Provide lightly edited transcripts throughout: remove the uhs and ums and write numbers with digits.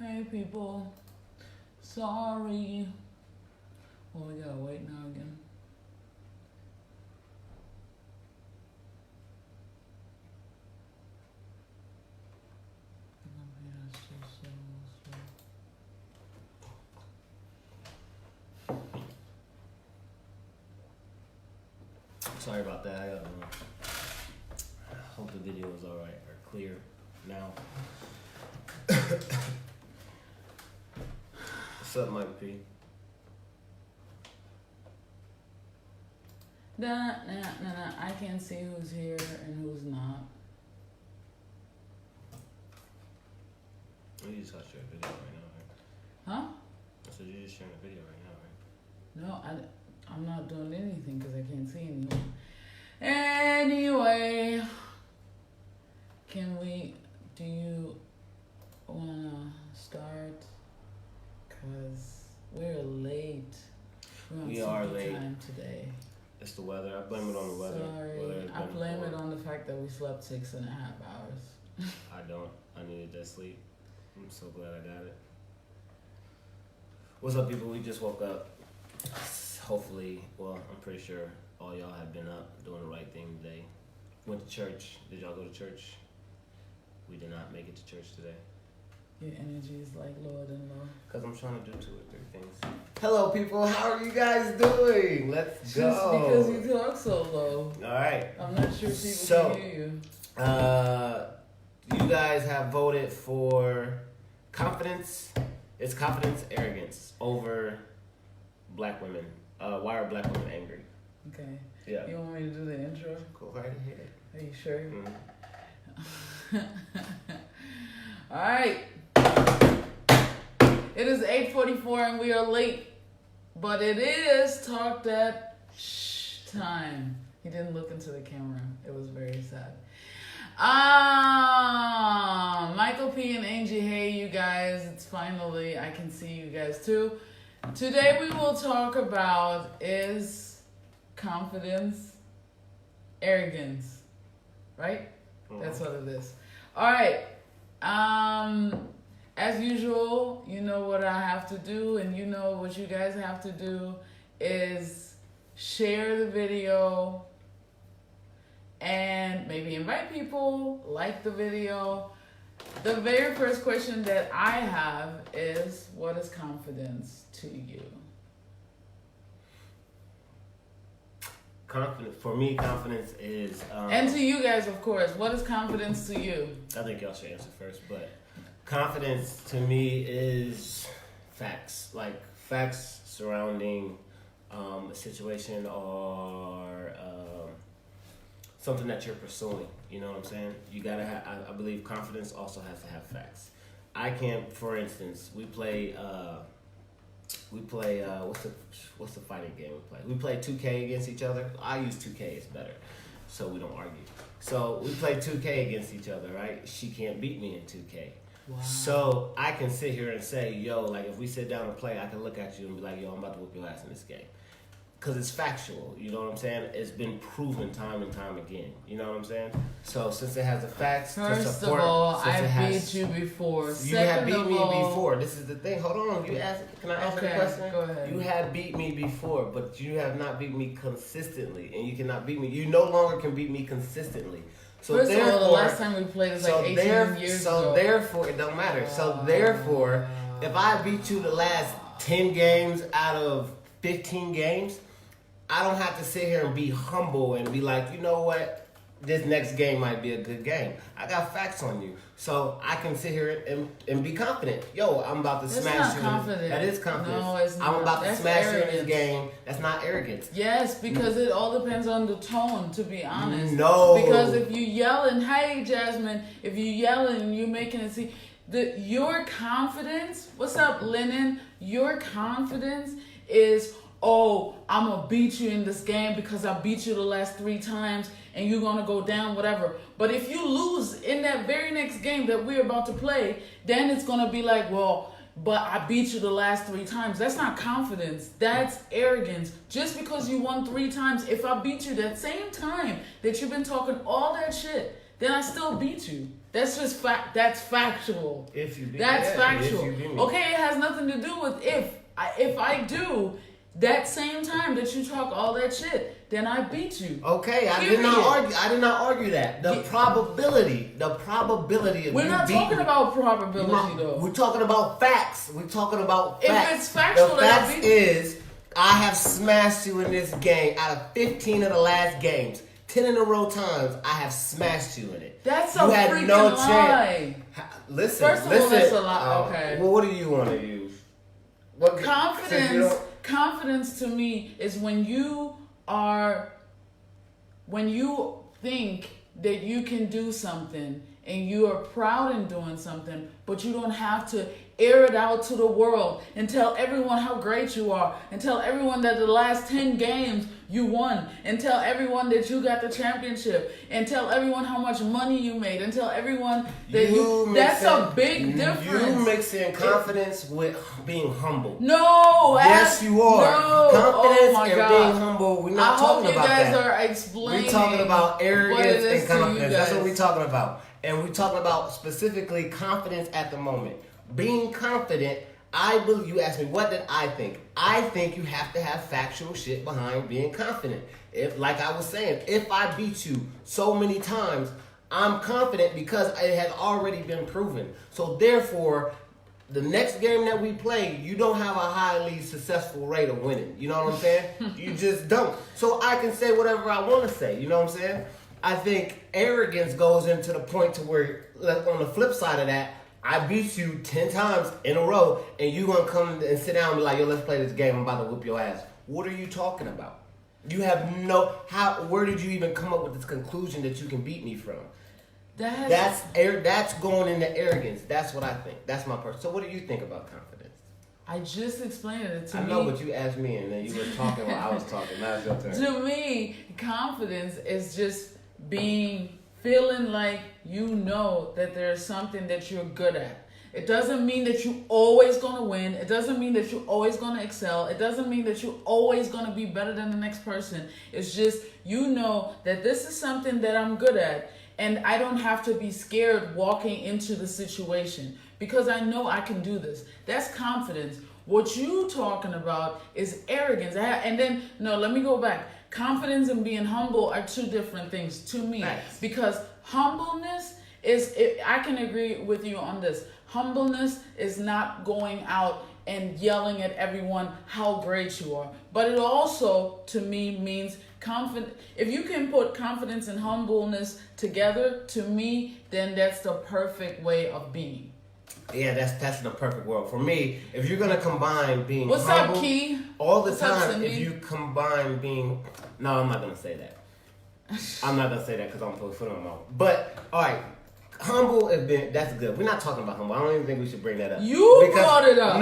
Hey people, sorry. Well, we gotta wait now again. Sorry about that. I hope the video is alright or clear now. What's up, Mike P? Nah. I can't see who's here and who's not. You just watched your video right now, right? Huh? I said you're just sharing a video right now, right? No, I'm not doing anything because I can't see anyone. Anyway, do you want to start? Because we're late. We are late. Time today. It's the weather. I blame it on the weather. Sorry, I blame it on the fact that we slept 6.5 hours. I don't. I needed that sleep. I'm so glad I got it. What's up, people? We just woke up. Hopefully, well, I'm pretty sure all y'all have been up doing the right thing today. Went to church. Did y'all go to church? We did not make it to church today. Your energy is like lower than low. Because I'm trying to do 2 or 3 things. Hello, people. How are you guys doing? Let's go. Just because you talk so low. All right. I'm not sure people can hear you. You guys have voted for confidence. It's confidence arrogance over black women. Why are black women angry? Okay. Yeah. You want me to do the intro? Go right ahead. Are you sure? Mm-hmm. All right. It is 8:44 and we are late, but it is Talk That Shh time. He didn't look into the camera. It was very sad. Michael P and Angie, hey you guys. It's finally, I can see you guys too. Today we will talk about is confidence, arrogance, right? Mm-hmm. That's what it is. All right. As usual, you know what I have to do, and you know what you guys have to do is share the video and maybe invite people, like the video. The very first question that I have is, what is confidence to you? For me, confidence is... and to you guys, of course, what is confidence to you? I think y'all should answer first, but confidence to me is facts. Like facts surrounding a situation or something that you're pursuing. You know what I'm saying? You gotta have, I believe confidence also has to have facts. I can't, for instance, we play what's the fighting game we play? We play 2K against each other. I use 2K, it's better, so we don't argue. So we play 2K against each other, right? She can't beat me in 2K. Wow. So I can sit here and say, yo, like if we sit down and play, I can look at you and be like, yo, I'm about to whoop your ass in this game. Because it's factual, you know what I'm saying? It's been proven time and time again, you know what I'm saying? So since it has the facts to support... First of all, I beat you before. You have beat me before. This is the thing. Hold on. Can I ask you a question? Go ahead. You have beat me before, but you have not beat me consistently. And you cannot beat me. You no longer can beat me consistently. So first of all, the last time we played was like 18 years ago. So therefore, it don't matter. So therefore, if I beat you the last 10 games out of 15 games... I don't have to sit here and be humble and be like, you know what, this next game might be a good game. I got facts on you. So I can sit here and be confident. Yo, I'm about to smash you. That is confidence. No, it's not. I'm about to smash you in this game. That's not arrogance. Yes, because it all depends on the tone, to be honest. No. Because if you yelling, hey, Jasmine, if you yelling and you're making it see, your confidence, what's up, Lennon? Your confidence is... oh, I'm going to beat you in this game because I beat you the last 3 times and you're going to go down, whatever. But if you lose in that very next game that we're about to play, then it's going to be like, well, but I beat you the last 3 times. That's not confidence. That's arrogance. Just because you won 3 times, if I beat you that same time that you've been talking all that shit, then I still beat you. That's just fact. That's factual. If you beat That's me, factual. if you beat me. Okay, it has nothing to do with if. If I do that same time that you talk all that shit, then I beat you. Okay, I Period. did not argue that. The probability of We're you not beating talking me. about probability though. We're talking about facts. We're talking about facts. If it's factual, the then I facts beat you. is I have smashed you in this game. Out of 15 of the last games, 10 in a row times, I have smashed you in it. That's you a had freaking no lie. Listen, First of all, listen. that's a lie. Okay. Well, what do you want to use? What Confidence to me is when you think that you can do something and you are proud in doing something, but you don't have to air it out to the world and tell everyone how great you are and tell everyone that the last 10 games you won and tell everyone that you got the championship and tell everyone how much money you made and tell everyone that that's a big difference. You mixing confidence with being humble. No. Yes, you are. No. Confidence and being humble. We're not talking about that. I hope you guys are explaining. We're talking about arrogance and confidence. That's what we're talking about. And we're talking about specifically confidence at the moment. Being confident, you asked me, what did I think? I think you have to have factual shit behind being confident. If, like I was saying, if I beat you so many times, I'm confident because it has already been proven. So therefore, the next game that we play, you don't have a highly successful rate of winning. You know what I'm saying? You just don't. So I can say whatever I want to say. You know what I'm saying? I think arrogance goes into the point to where, on the flip side of that, I beat you 10 times in a row, and you gonna come and sit down and be like, yo, let's play this game. I'm about to whip your ass. What are you talking about? You have where did you even come up with this conclusion that you can beat me from? That's going into arrogance. That's what I think. That's my person. So what do you think about confidence? I just explained it to me. I know, but you asked me, and then you were talking while I was talking. Now it's your turn. To me, confidence is just feeling like you know that there's something that you're good at. It doesn't mean that you're always going to win. It doesn't mean that you're always going to excel. It doesn't mean that you're always going to be better than the next person. It's just, you know that this is something that I'm good at, and I don't have to be scared walking into the situation because I know I can do this. That's confidence. What you talking about is arrogance. Let me go back. Confidence and being humble are two different things to me. Nice. Because humbleness I can agree with you on this. Humbleness is not going out and yelling at everyone how great you are. But it also, to me, means confident. If you can put confidence and humbleness together, to me, then that's the perfect way of being. Yeah, that's the perfect world. For me, if you're going to combine being What's humble up, Key? all the What's up, time, Cindy? if you combine being... No, I'm not going to say that. I'm not going to say that because I'm going to put it on my mouth. But, all right, humble and being... That's good. We're not talking about humble. I don't even think we should bring that up. Brought it up.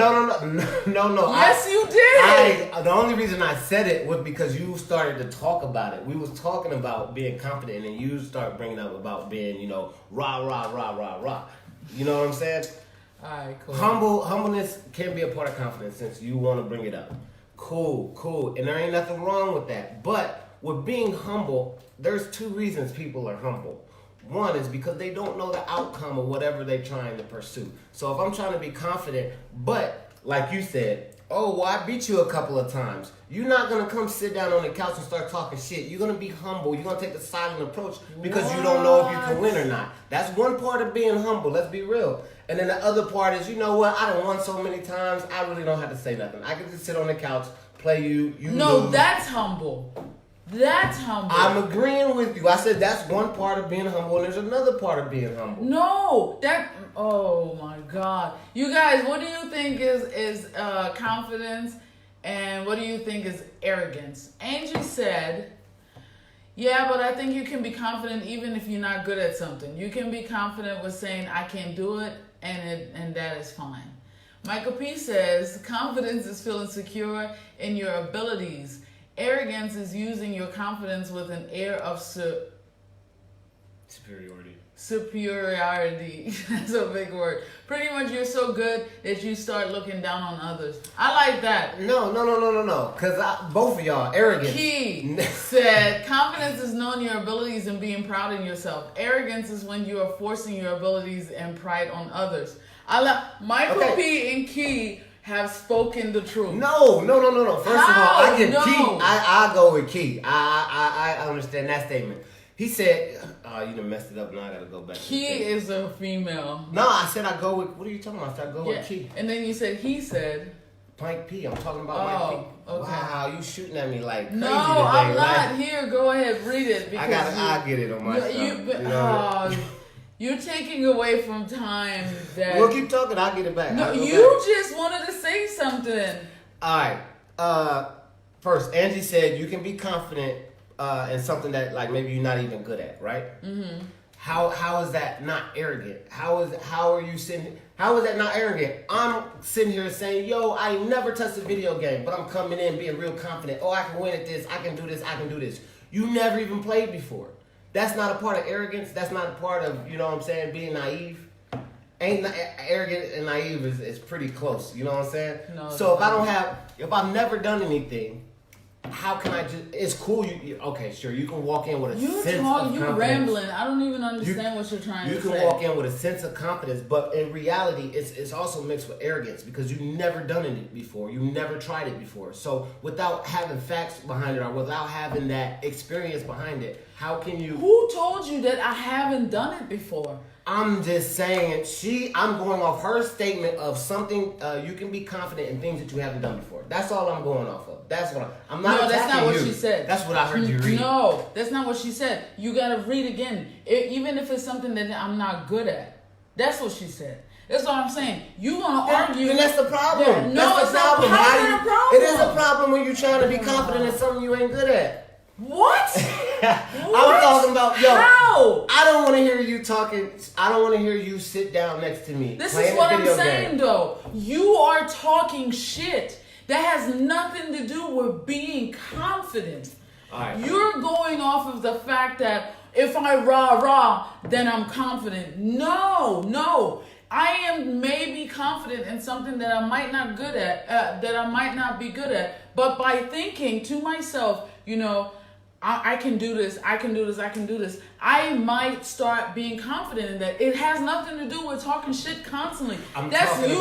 No. Yes, you did. The only reason I said it was because you started to talk about it. We was talking about being confident, and you start bringing up about being, rah, rah, rah, rah, rah. You know what I'm saying? All right, cool. Humbleness can be a part of confidence since you want to bring it up. Cool. And there ain't nothing wrong with that. But with being humble, there's two reasons people are humble. One is because they don't know the outcome of whatever they're trying to pursue. So if I'm trying to be confident, but like you said, I beat you a couple of times. You're not going to come sit down on the couch and start talking shit. You're going to be humble. You're going to take the silent approach because you don't know if you can win or not. That's one part of being humble. Let's be real. And then the other part is, you know what? I done won so many times, I really don't have to say nothing. I can just sit on the couch, play you lose. That's humble. That's humble. I'm agreeing with you. I said that's one part of being humble, and there's another part of being humble. No, oh my God. You guys, what do you think is confidence, and what do you think is arrogance? Angie said, yeah, but I think you can be confident even if you're not good at something. You can be confident with saying, I can't do it, and that is fine. Michael P. says, confidence is feeling secure in your abilities. Arrogance is using your confidence with an air of superiority. superiority. That's a big word. Pretty much you're so good that you start looking down on others. I like that. No. Because both of y'all, arrogance. Key said, confidence is knowing your abilities and being proud of yourself. Arrogance is when you are forcing your abilities and pride on others. Michael P. and Key have spoken the truth. No. First of all, I give Key. I go with Key. I understand that statement. He said, you done messed it up, now I gotta go back. Key is a female. No, I said I go with, what are you talking about? I said I go with Key. And then you said, he said. Mike P, I'm talking about Mike P. Okay. Wow, you shooting at me like crazy no, today. I'm not. Here, go ahead, read it. Because I get it on my stuff. You're taking away from time that... We'll keep talking, I'll get it back. No, you just wanted to say something. Alright, first, Angie said you can be confident in something that like maybe you're not even good at, right? Mm-hmm. How is that not arrogant? How is that not arrogant? I'm sitting here saying, yo, I never touched a video game, but I'm coming in being real confident. Oh, I can win at this, I can do this, I can do this. You never even played before. That's not a part of arrogance. That's not a part of, you know what I'm saying, being naive. Arrogant and naive is pretty close, you know what I'm saying? No, so if I've never done anything, how can I just? It's cool. Okay, sure. You can walk in with a sense of confidence. You're rambling. I don't even understand what you're trying to say. You can walk in with a sense of confidence, but in reality, it's also mixed with arrogance because you've never done it before. You never tried it before. So without having facts behind it or without having that experience behind it, how can you? Who told you that I haven't done it before? I'm just saying. I'm going off her statement of something. You can be confident in things that you haven't done before. That's all I'm going off of. That's what I'm not. No, that's not what you. She said. That's what I heard you read. No, that's not what she said. You gotta read again, even if it's something that I'm not good at. That's what she said. That's what I'm saying. You gonna argue? And that's the problem. Yeah, no, that's it's the problem. not a problem. It is a problem when you're trying to be confident in something you ain't good at. What? I'm talking about, How? I don't want to hear you talking. I don't want to hear you sit down next to me. This is what I'm saying, though. You are talking shit. That has nothing to do with being confident. All right. You're going off of the fact that if I rah, then I'm confident. No. I am maybe confident in something that I might not good at, that I might not be good at. But by thinking to myself, I can do this, I can do this, I might start being confident in that. It has nothing to do with talking shit constantly. That's you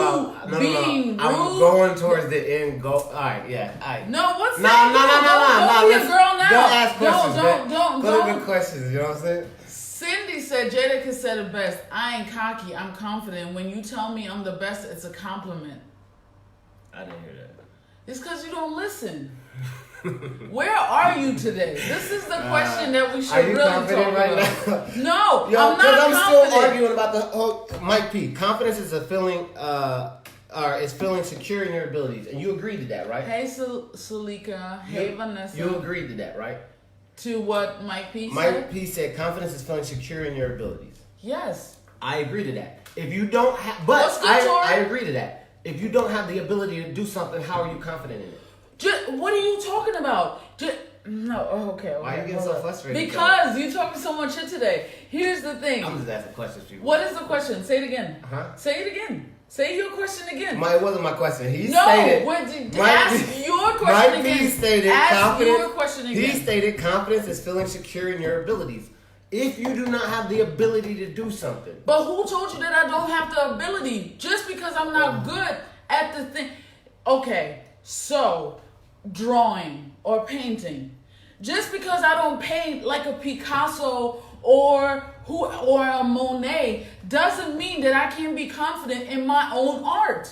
being rude. I'm going towards the end goal. All right, yeah. All right. No, what's that? No. Don't be a girl now. Don't ask questions. Don't. Go to good questions, you know what I'm saying? Cindy said, Jada said it best. I ain't cocky, I'm confident. When you tell me I'm the best, it's a compliment. I didn't hear that. It's because you don't listen. Where are you today? This is the question that we should really talk about. No, I'm not confident. I'm still arguing about the whole Mike P. Confidence is a feeling, is feeling secure in your abilities, and you agreed to that, right? Hey, Salika. Hey, Vanessa. You agreed to that, right? To what Mike P said? Mike P said confidence is feeling secure in your abilities. Yes. I agree to that. If you don't have, but I agree to that. If you don't have the ability to do something, how are you confident in it? What are you talking about? Okay. Why are you getting so frustrated? Because you talking so much shit today. Here's the thing. I'm just asking questions, people. What is the question? Say it again. Say it again. Say your question again. It wasn't my question. Ask your question again. He stated your question again. He stated confidence is feeling secure in your abilities. If you do not have the ability to do something. But who told you that I don't have the ability? Just because I'm not good at the thing. Okay, so drawing or painting. Just because I don't paint like a Picasso or a Monet doesn't mean that I can't be confident in my own art.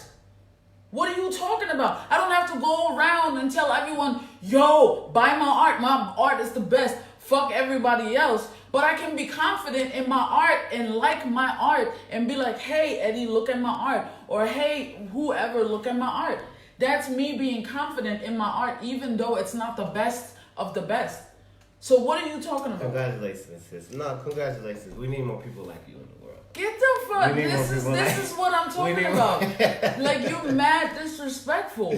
What are you talking about? I don't have to go around and tell everyone, yo, buy my art. My art is the best. Fuck everybody else. But I can be confident in my art and like my art and be like, hey, Eddie, look at my art. Or hey, whoever, look at my art. That's me being confident in my art, even though it's not the best of the best. So what are you talking about? Congratulations, sis. No, congratulations. We need more people like you in the world. Get the fuck. This is what I'm talking about. Like, you're mad disrespectful.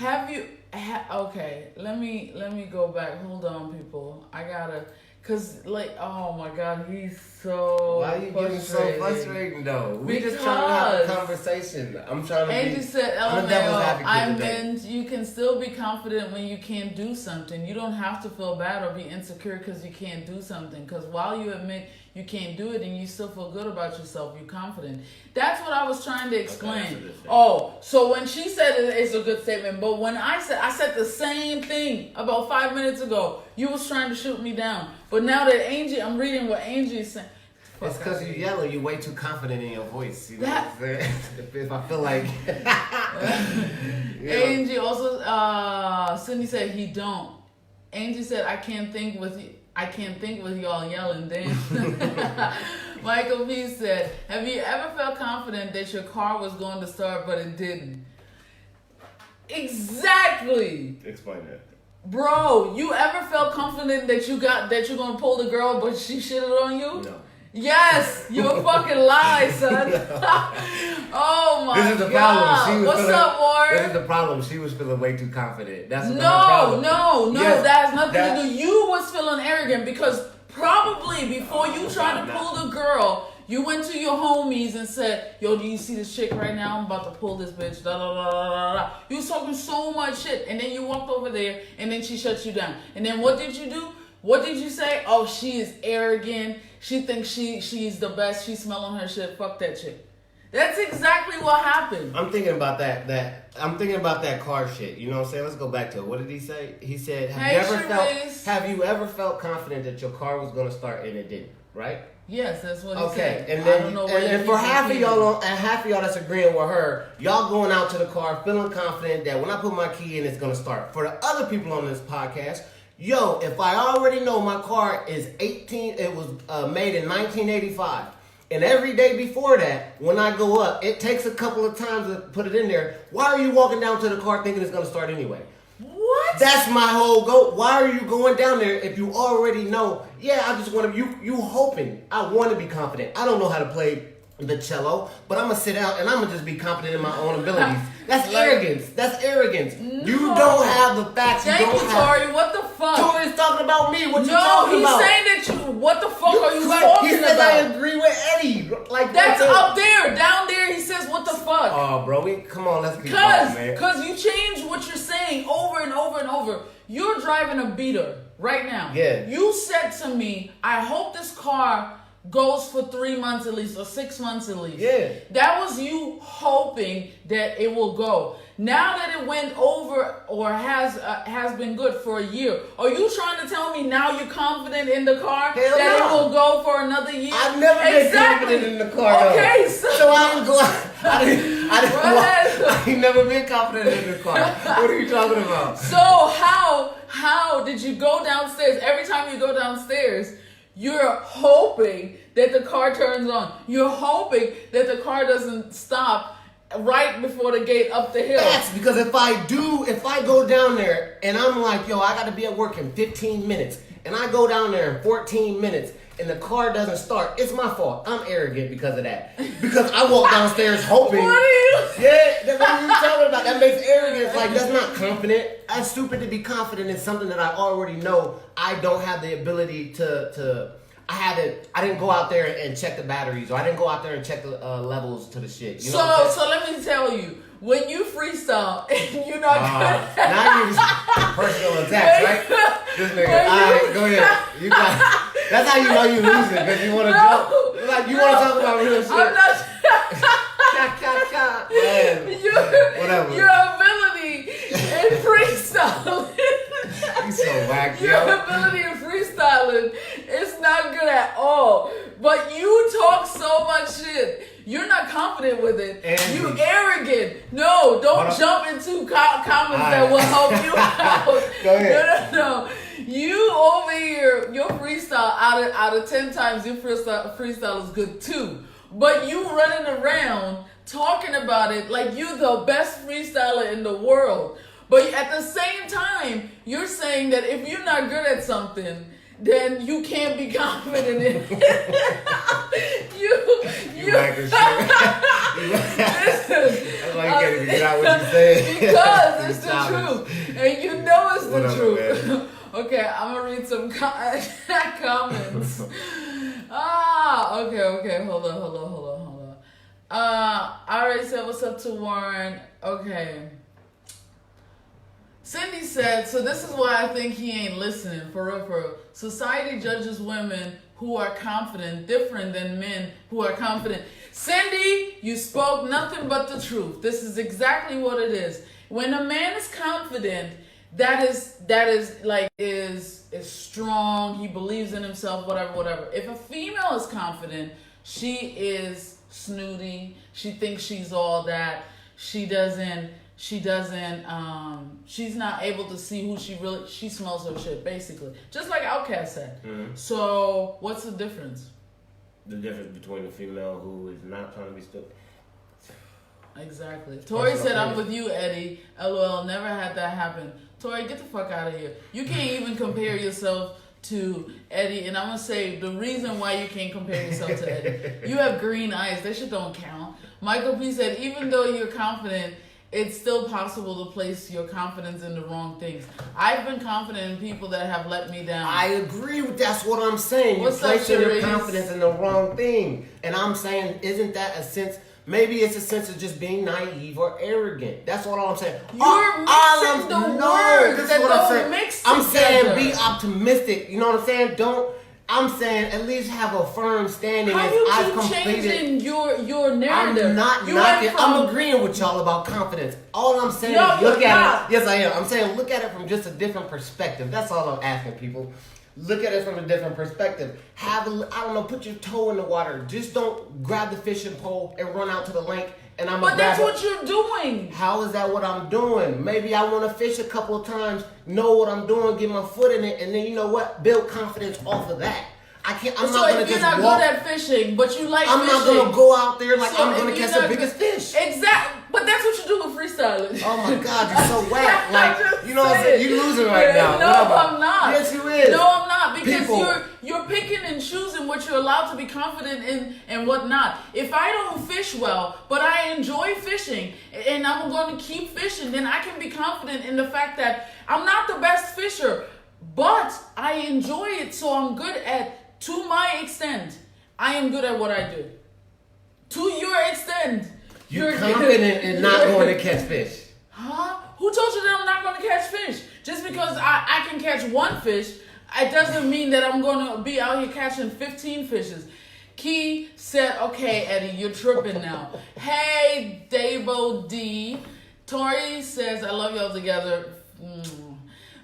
Okay, let me go back. Hold on, people. I gotta, Cause like, oh my God, he's so. Why are you getting so frustrating though? We just trying to have a conversation. I'm trying to. Angie said, I'm the devil's advocate I today. meant you can still be confident when you can't do something. You don't have to feel bad or be insecure because you can't do something. Because while you admit you can't do it and you still feel good about yourself, you're confident. That's what I was trying to explain. Okay, so when she said it's a good statement, but when I said the same thing about 5 minutes ago, you was trying to shoot me down. But now that Angie, I'm reading what Angie is saying. It's because you yelling. You're way too confident in your voice. You know what I'm saying? If I feel like... Angie also... Sydney said he don't. Angie said, I can't think with y'all yelling. Then Michael P said, have you ever felt confident that your car was going to start but it didn't? Exactly. Explain that. Bro, you ever felt confident that you're gonna pull the girl but she shitted on you? No. Yes, you a fucking lie, son. Oh my God. This is the problem. What's up, Warren? This is the problem. She was feeling way too confident. That's the problem. No. Yes, that has nothing to do. You was feeling arrogant because probably before you tried to pull the girl, you went to your homies and said, yo, do you see this chick right now? I'm about to pull this bitch. Da, da, da, da, da. You was talking so much shit. And then you walked over there and then she shut you down. And then what did you do? What did you say? Oh, she is arrogant. She thinks she's the best. She's smelling her shit. Fuck that chick. That's exactly what happened. I'm thinking about I'm thinking about that car shit. You know what I'm saying? Let's go back to it. What did he say? He said, have you ever felt confident that your car was going to start and it didn't? Right? Yes, that's what he said. Okay, and then and for half of y'all that's agreeing with her, y'all going out to the car feeling confident that when I put my key in, it's gonna start. For the other people on this podcast, yo, if I already know my car is it was made in 1985, and every day before that, when I go up, it takes a couple of times to put it in there. Why are you walking down to the car thinking it's gonna start anyway? What? That's my whole goal. Why are you going down there if you already know? Yeah, I just want to. You hoping. I want to be confident. I don't know how to play the cello, but I'm gonna sit out and I'm gonna just be confident in my own abilities. That's arrogance. That's arrogance. No. You don't have the facts. Thank you, Tori. What the fuck? Tori's talking about me. What you talking about? No, he's saying that you. What the fuck are you talking he said about? I agree with Eddie. Like that's up there. Down there, he says, "What the fuck?" Oh, bro, come on. Let's keep going, man. Because you change what you're saying over and over and over. You're driving a beater right now. Yeah. You said to me, "I hope this car goes for 3 months at least or 6 months at least." Yeah. That was you hoping that it will go. Now that it went over or has been good for a year, are you trying to tell me now you're confident in the car that it will go for another year? I've never been confident in the car. Okay, so I didn't go. I ain't never been confident in the car. What are you talking about? So how did you go downstairs? Every time you go downstairs, you're hoping that the car turns on. You're hoping that the car doesn't stop right before the gate up the hill. That's because if I go down there and I'm like, yo, I got to be at work in 15 minutes, and I go down there in 14 minutes, and the car doesn't start, it's my fault. I'm arrogant because of that. Because I walk downstairs hoping. What are you? Yeah, that's what you're talking about. That makes arrogance. Like, that's not confident. That's stupid to be confident in something that I already know I don't have the ability to I didn't go out there and check the batteries, or I didn't go out there and check the levels to the shit. You know so let me tell you, when you freestyle and you're not good. Now you're personal attacks, right? This nigga. All right, go ahead. You got. That's how you know you losing, because you want to joke. Like you want to talk about real shit. I'm not. Whatever. Your ability in freestyling. You so whack, Your ability in freestyling is not good at all. But you talk so much shit. You're not confident with it. Angie. You arrogant. No, don't jump into comments that will help you out. Go ahead. No. You over here, your freestyle out of 10 times, your freestyle is good too. But you running around talking about it like you're the best freestyler in the world. But at the same time, you're saying that if you're not good at something, then you can't be confident in it. you like a shit. That's why you can't even get out what you say. Because it's the truth. And you know it's the truth. Okay, I'm gonna read some comments. Okay. Hold on. I already said what's up to Warren. Okay. Cindy said, so this is why I think he ain't listening, for real. Society judges women who are confident different than men who are confident. Cindy, you spoke nothing but the truth. This is exactly what it is. When a man is confident, that is strong, he believes in himself, whatever. If a female is confident, she is snooty, she thinks she's all that, she's not able to see who she smells her shit, basically. Just like Outkast said. Mm-hmm. So, what's the difference? The difference between a female who is not trying to be stupid. Exactly. Tori said, I'm with you, Eddie. LOL, never had that happen. Tori, get the fuck out of here. You can't even compare yourself to Eddie. And I'm going to say the reason why you can't compare yourself to Eddie. You have green eyes. That shit don't count. Michael P said, even though you're confident, it's still possible to place your confidence in the wrong things. I've been confident in people that have let me down. I agree with that's what I'm saying. You're placing your confidence in the wrong thing. And I'm saying, isn't that a sense... Maybe it's a sense of just being naive or arrogant. That's what I'm saying. You're mixing the words that don't mix together. I'm saying be optimistic. You know what I'm saying? I'm saying at least have a firm standing. How you keep changing your narrative? I'm not knocking. I'm agreeing with y'all about confidence. All I'm saying is look at it. Yes, I am. I'm saying look at it from just a different perspective. That's all I'm asking people. Look at it from a different perspective. Put your toe in the water. Just don't grab the fishing pole and run out to the lake and I'm But that's what you're doing. How is that what I'm doing? Maybe I want to fish a couple of times, know what I'm doing, get my foot in it, and then you know what? Build confidence off of that. I'm not gonna just walk. You're not good at fishing, but you like fishing. I'm not gonna go out there like I'm gonna catch the biggest fish. Exactly. But that's what you do with freestyling. Oh my God, you're so whack. Like, you know what I'm saying? You're losing right now. No, I'm not. Yes, you is. No, I'm not. Because you're picking and choosing what you're allowed to be confident in and what not. If I don't fish well, but I enjoy fishing and I'm going to keep fishing, then I can be confident in the fact that I'm not the best fisher, but I enjoy it, so I'm good at, to my extent, I am good at what I do. To your extent. You're confident in not going to catch fish. Huh? Who told you that I'm not going to catch fish? Just because I can catch one fish, it doesn't mean that I'm going to be out here catching 15 fishes. Key said, okay, Eddie, you're tripping now. Hey, Dabo D. Tori says, I love y'all together.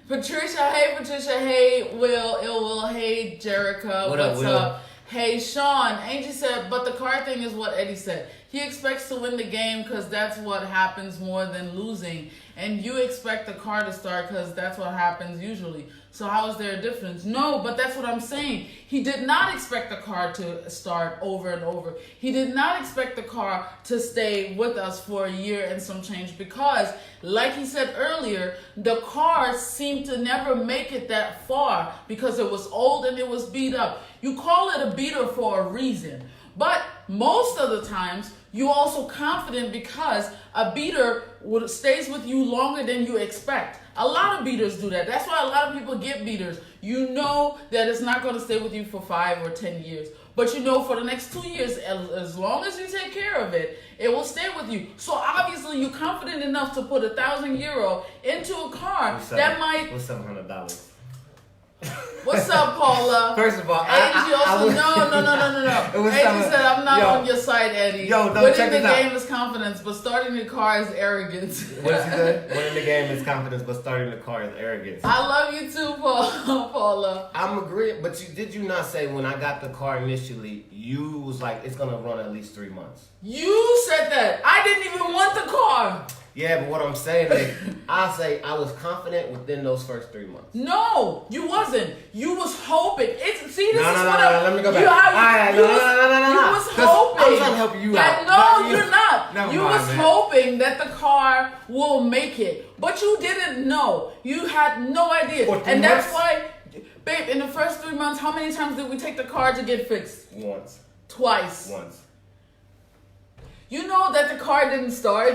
Patricia, hey, Will, hey, Jerica, what's up? Hey, Sean, Angie said, but the car thing is what Eddie said. He expects to win the game because that's what happens more than losing. And you expect the car to start because that's what happens usually. So how is there a difference? No, but that's what I'm saying. He did not expect the car to start over and over. He did not expect the car to stay with us for a year and some change because, like he said earlier, the car seemed to never make it that far because it was old and it was beat up. You call it a beater for a reason. But most of the times, you're also confident because a beater stays with you longer than you expect. A lot of beaters do that. That's why a lot of people get beaters. You know that it's not going to stay with you for 5 or 10 years. But you know for the next 2 years, as long as you take care of it, it will stay with you. So obviously you're confident enough to put €1,000 into a car that might... What's $700? What's up, Paula? First of all, Angie no. Angie said, I'm not on your side, Eddie. Winning the game is confidence, but starting the car is arrogance. What did you say? Winning the game is confidence, but starting the car is arrogance. I love you too, Paula. I'm agreeing, but did you not say when I got the car initially, you was like, it's going to run at least 3 months? You said that. I didn't even want the car. Yeah, but what I'm saying is, I say I was confident within those first 3 months. No, you wasn't. You was hoping. Let me go back. You was hoping. I'm trying to help you out. No, you're not. You was hoping that the car will make it, but you didn't know. You had no idea, and that's why, babe. In the first 3 months, how many times did we take the car to get fixed? Once. Twice. Once. You know that the car didn't start.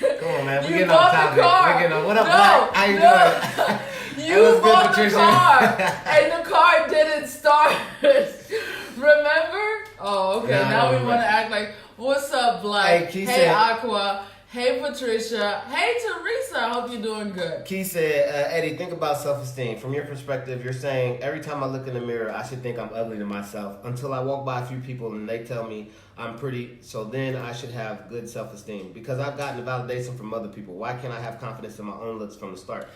Come on, man. You bought the car. What up, Black? How you doing? You bought the car, and the car didn't start. Remember? Oh, okay. Yeah, now we want to act like, what's up, Black? Hey, Aqua. Hey, Patricia. Hey, Teresa. I hope you're doing good. Key said, Eddie, think about self-esteem. From your perspective, you're saying, every time I look in the mirror, I should think I'm ugly to myself until I walk by a few people and they tell me I'm pretty, so then I should have good self-esteem. Because I've gotten validation from other people. Why can't I have confidence in my own looks from the start?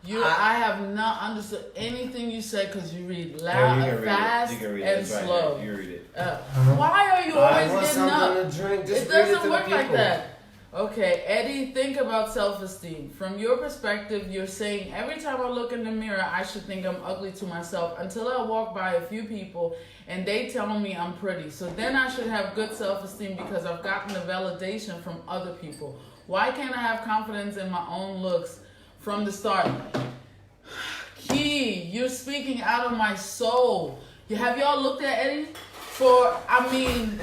I have not understood anything you said because you read loud, fast, and slow. You read it. Why are you always getting up? To drink. Just it doesn't work like that. Okay, Eddie, think about self-esteem. From your perspective, you're saying every time I look in the mirror, I should think I'm ugly to myself until I walk by a few people and they tell me I'm pretty. So then I should have good self-esteem because I've gotten the validation from other people. Why can't I have confidence in my own looks from the start? Key, you're speaking out of my soul. Have y'all looked at Eddie?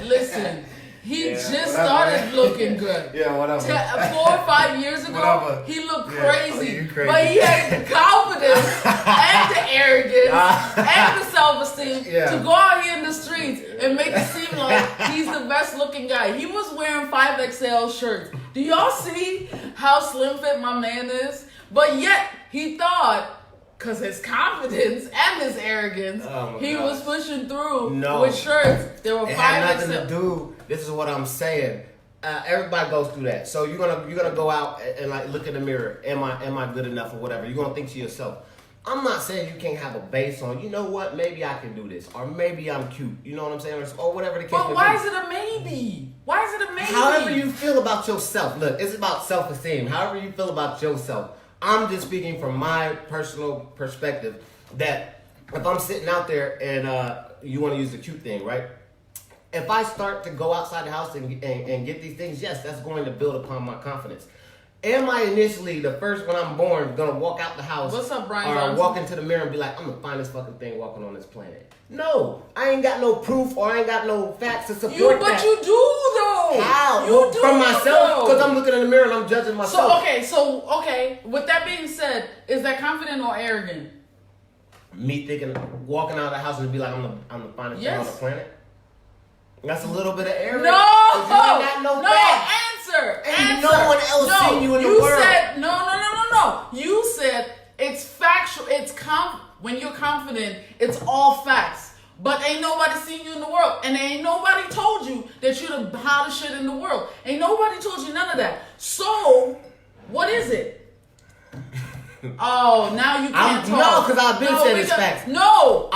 Listen. He just started looking good. Yeah, whatever. 4 or 5 years ago, he looked crazy. But he had the confidence and the arrogance and the self-esteem to go out here in the streets and make it seem like he's the best looking guy. He was wearing 5XL shirts. Do y'all see how slim fit my man is? But yet, he thought, because his confidence and his arrogance, he was pushing through with shirts. There were 5XL. It had nothing to do. This is what I'm saying. Everybody goes through that. So you're gonna go out and like look in the mirror. Am I good enough or whatever? You're gonna think to yourself. I'm not saying you can't have a base on. You know what? Maybe I can do this, or maybe I'm cute. You know what I'm saying, or whatever the case may be. But why is it a maybe? Why is it a maybe? However you feel about yourself. Look, it's about self-esteem. However you feel about yourself. I'm just speaking from my personal perspective that if I'm sitting out there and you want to use the cute thing, right? If I start to go outside the house and get these things, yes, that's going to build upon my confidence. Am I initially, the first when I'm born, going to walk out the house What's up, Brian or Johnson? walk into the mirror and be like, I'm the finest fucking thing walking on this planet? No, I ain't got no proof or I ain't got no facts to support that. But you do, though. How? You do from myself? Because though. I'm looking in the mirror and I'm judging myself. So, okay. With that being said, is that confident or arrogant? Me thinking, walking out of the house and be like, I'm the finest thing on the planet? That's a little bit of arrogance. No! You ain't got no facts. Answer. No one else seen you in the world. You said, no. You said it's factual. When you're confident, it's all facts. But ain't nobody seen you in the world. And ain't nobody told you that you're the hottest shit in the world. Ain't nobody told you none of that. So, what is it? Oh, now you can't talk. No, because I've been saying it's facts. No.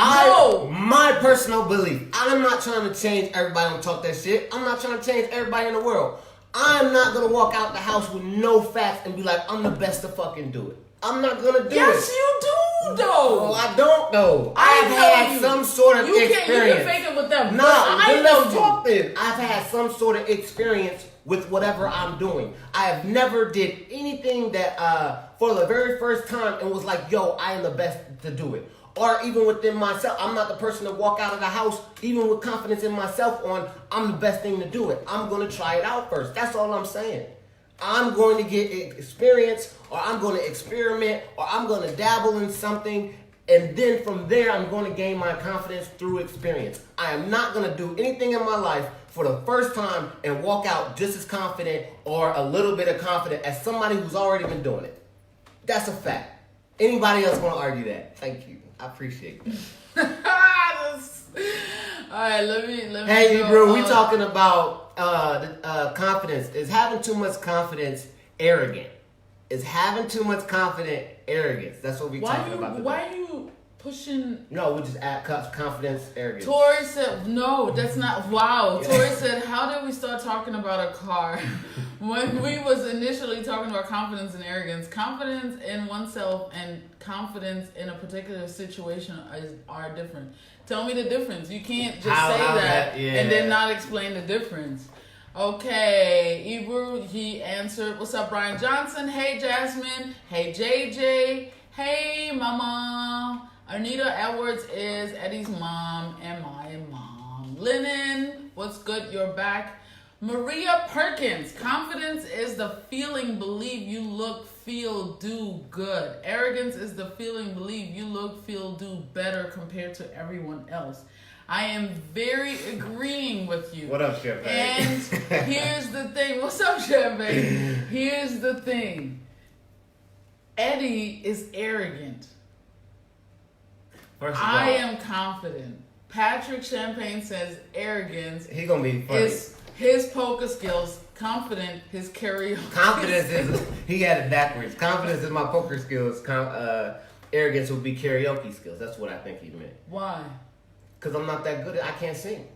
My personal belief. I'm not trying to change everybody who talk that shit. I'm not trying to change everybody in the world. I'm not going to walk out the house with no facts and be like, I'm the best to fucking do it. I'm not going to do it. Yes, you do, though. No, I don't, though. I've had some sort of experience. You can fake it with them. No, let's talk then. I've had some sort of experience with whatever I'm doing. I have never did anything that for the very first time and was like, yo, I am the best to do it. Or even within myself, I'm not the person to walk out of the house, even with confidence in myself on, I'm the best thing to do it. I'm going to try it out first. That's all I'm saying. I'm going to get experience, or I'm going to experiment, or I'm going to dabble in something, and then from there, I'm going to gain my confidence through experience. I am not going to do anything in my life for the first time and walk out just as confident or a little bit of confident as somebody who's already been doing it. That's a fact. Anybody else want to argue that? Thank you. I appreciate it. All right, let me. Hey, bro, we talking about confidence. Is having too much confidence arrogant? Is having too much confidence arrogance? That's what we talking about today. Why are you pushing? No, we just add confidence arrogance. Tori said, no, that's not. Wow. Tori said, how did we start talking about a car when we was initially talking about confidence and arrogance? Confidence in oneself and confidence in a particular situation are different. Tell me the difference. You can't just say that and then not explain the difference. Okay, Ebru, he answered. What's up, Brian Johnson? Hey, Jasmine. Hey, JJ. Hey, Mama. Anita Edwards is Eddie's mom and my mom. Lennon, what's good? You're back. Maria Perkins, confidence is is the feeling, believe, you look, feel, do good. Arrogance is the feeling, believe, you look, feel, do better compared to everyone else. I am very agreeing with you. What up, Champagne? And here's the thing. What's up, Champagne? Here's the thing. Eddie is arrogant. First of all, I am confident. Patrick Champagne says arrogance he gonna be funny. is his poker skills. Confident, his karaoke. Confidence is, he had it backwards. Confidence is my poker skills. Arrogance would be karaoke skills. That's what I think he meant. Why? Because I'm not that good I can't sing.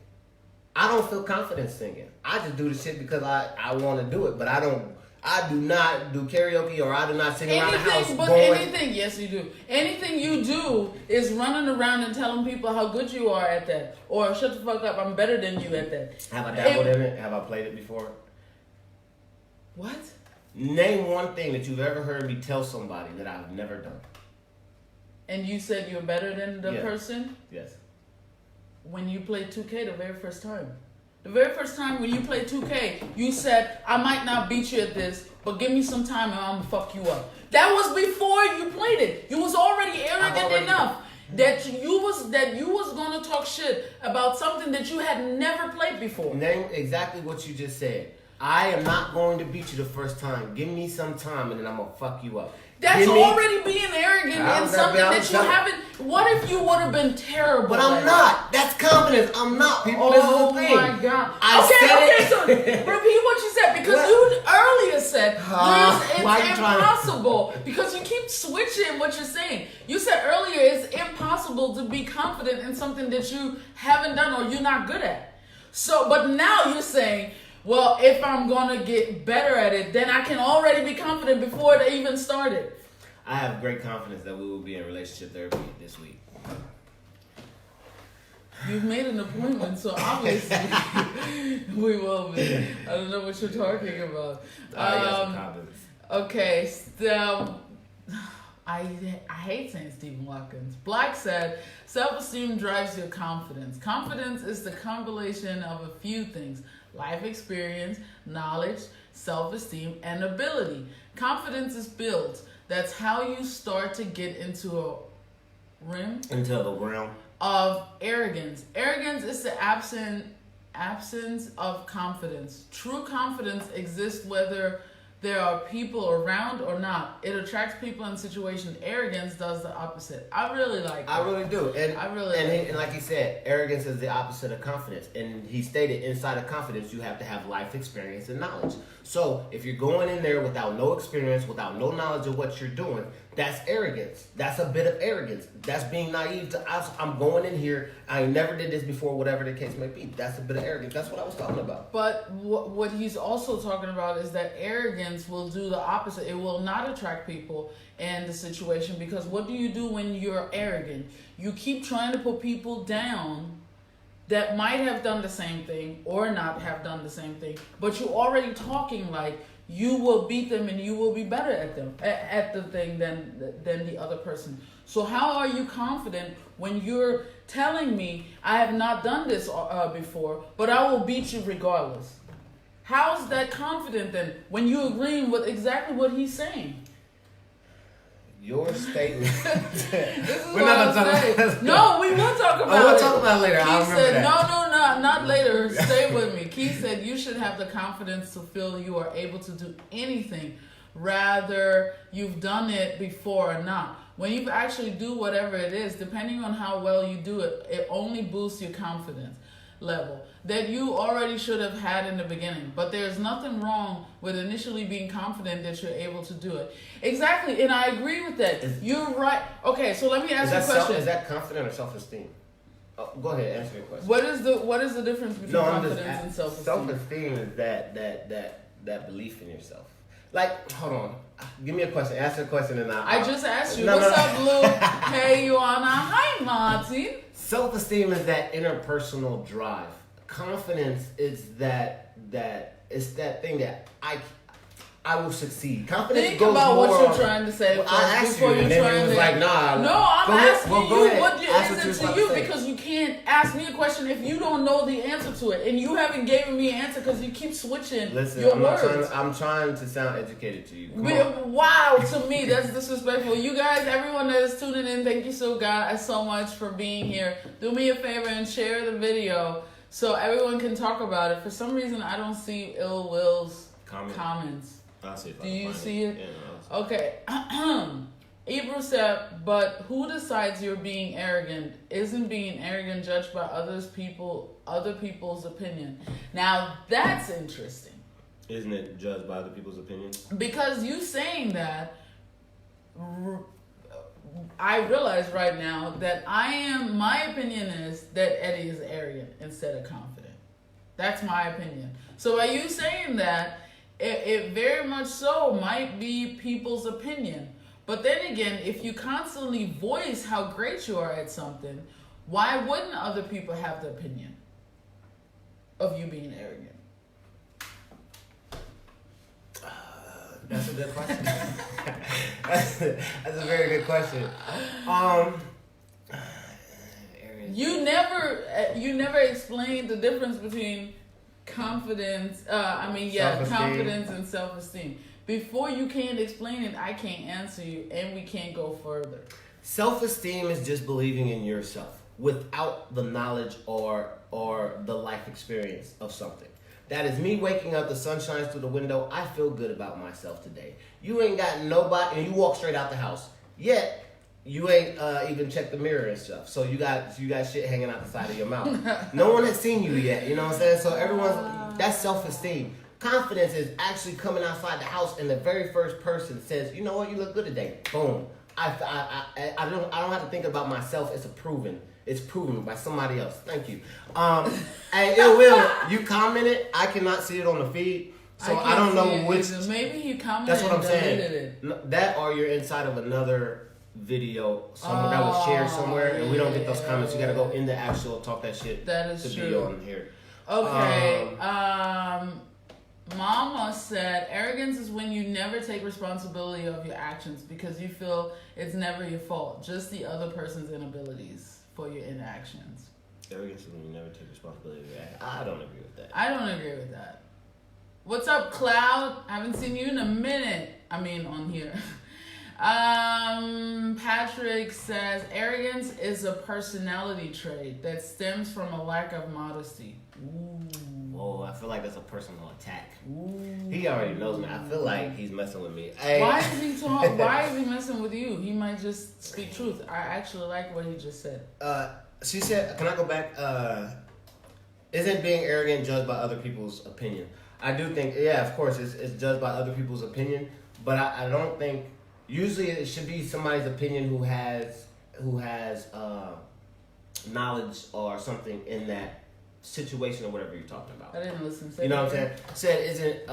I don't feel confident singing. I just do the shit because I want to do it, but I do not do karaoke or I do not sing around the house. Anything, yes you do. Anything you do is running around and telling people how good you are at that. Or shut the fuck up, I'm better than you at that. Have I dabbled in it? Have I played it before? What? Name one thing that you've ever heard me tell somebody that I've never done. And you said you're better than the Yes. person? Yes. When you played 2K the very first time. The very first time when you played 2K, you said, I might not beat you at this, but give me some time and I'm gonna fuck you up. That was before you played it. You was already arrogant enough that you was gonna talk shit about something that you had never played before. Name exactly what you just said. I am not going to beat you the first time. Give me some time and then I'm gonna fuck you up. That's already being arrogant in something that you haven't. What if you would have been terrible? But I'm not. That's confidence. I'm not. People, this is the thing. Oh my God. So repeat what you said because you earlier said it's impossible because you keep switching what you're saying. You said earlier it's impossible to be confident in something that you haven't done or you're not good at. So, but now you're saying, well, if I'm going to get better at it, then I can already be confident before it even started. I have great confidence that we will be in relationship therapy this week. You've made an appointment, so obviously we will be. I don't know what you're talking about. Okay, so I hate saying Stephen Watkins. Black said, self-esteem drives your confidence. Confidence is the compilation of a few things. Life experience, knowledge, self-esteem, and ability. Confidence is built. That's how you start to get into a realm. Into the realm of arrogance. Arrogance is the absence of confidence. True confidence exists whether there are people around or not. It attracts people in situations. Arrogance does the opposite. I really like that. I really do. And and like he said, arrogance is the opposite of confidence. And he stated inside of confidence, you have to have life experience and knowledge. So if you're going in there without no experience, without no knowledge of what you're doing, that's arrogance. That's a bit of arrogance. That's being naive to us. I'm going in here. I never did this before, whatever the case may be. That's a bit of arrogance. That's what I was talking about. But what he's also talking about is that arrogance will do the opposite. It will not attract people in the situation because what do you do when you're arrogant? You keep trying to put people down that might have done the same thing or not have done the same thing, but you're already talking like you will beat them and you will be better at them at the thing than the other person. So how are you confident when you're telling me I have not done this before, but I will beat you regardless? How's that confident then when you're agreeing with exactly what he's saying? Your statement. This is we're not gonna talk about. No, we will talk about it. We'll talk about it later. Keith said, not later. Stay with me. Keith said you should have the confidence to feel you are able to do anything, rather you've done it before or not. When you actually do whatever it is, depending on how well you do it, it only boosts your confidence level that you already should have had in the beginning. But there's nothing wrong with initially being confident that you're able to do it. Exactly, and I agree with that. You're right. Okay, so let me ask you a question. Is that confident or self-esteem? Oh, go ahead, answer your question. What is the difference between confidence and self-esteem? Self-esteem is that belief in yourself. Like, hold on. Give me a question. Ask a question and I just asked you. What's up, Blue? Hey, Joanna. Hi, Martin. Self-esteem is that interpersonal drive. Confidence is that it's that thing that I I will succeed. Confidence Think goes about more what you're on- trying to say Well, first I asked you, before and you're then trying you was to. like, nah. No, I'm Go ahead. asking Well, go you ahead. what your Ask what answer you was to about you to say. because you can't ask me a question if you don't know the answer to it, and you haven't given me an answer because you keep switching Listen, your I'm not words. I'm trying to sound educated to you. Come on. Wow, to me that's disrespectful. You guys, everyone that is tuning in, thank you so much for being here. Do me a favor and share the video so everyone can talk about it. For some reason, I don't see Ill Will's comments. I'll see if I Do can you find see it? Yeah, no, Okay. Ebru said, but who decides you're being arrogant? Isn't being arrogant judged by other people's opinion? Now that's interesting. Isn't it judged by other people's opinions? Because you saying that, I realize right now that my opinion is that Eddie is arrogant instead of confident. That's my opinion. So by you saying that, it very much so might be people's opinion. But then again, if you constantly voice how great you are at something, why wouldn't other people have the opinion of you being arrogant? That's a good question. that's a very good question. You never explained the difference between confidence. Confidence and self-esteem. Before you can't explain it, I can't answer you, and we can't go further. Self-esteem is just believing in yourself without the knowledge or the life experience of something. That is me waking up, the sun shines through the window, I feel good about myself today. You ain't got nobody, and you walk straight out the house. Yet, you ain't even checked the mirror and stuff. So you got shit hanging out the side of your mouth. No one has seen you yet, you know what I'm saying? So that's self-esteem. Confidence is actually coming outside the house and the very first person says, you know what, you look good today. Boom. I don't have to think about myself. It's proven by somebody else. Thank you. And it will. You commented. I cannot see it on the feed, so I don't know which. Maybe you commented. That's what I'm saying. It. That or you're inside of another video somewhere that was shared somewhere, and we don't get those comments. You got to go in the actual talk that shit. That is to true. be on here. Okay. Mama said, arrogance is when you never take responsibility of your actions because you feel it's never your fault, just the other person's inabilities for your inactions. Arrogance is when you never take responsibility of your actions. I don't agree with that. I don't agree with that. What's up, Cloud? Haven't seen you in a minute. I mean, on here. Patrick says, arrogance is a personality trait that stems from a lack of modesty. Ooh. Whoa, I feel like that's a personal attack. Ooh. He already knows me. I feel like he's messing with me. Hey. Why is he messing with you? He might just speak truth. I actually like what he just said. She said, can I go back? Isn't being arrogant judged by other people's opinion? I do think, yeah, of course, it's judged by other people's opinion, but I don't think, usually it should be somebody's opinion who has knowledge or something in that situation or whatever you're talking about. I didn't listen to you know what I'm saying? Said, isn't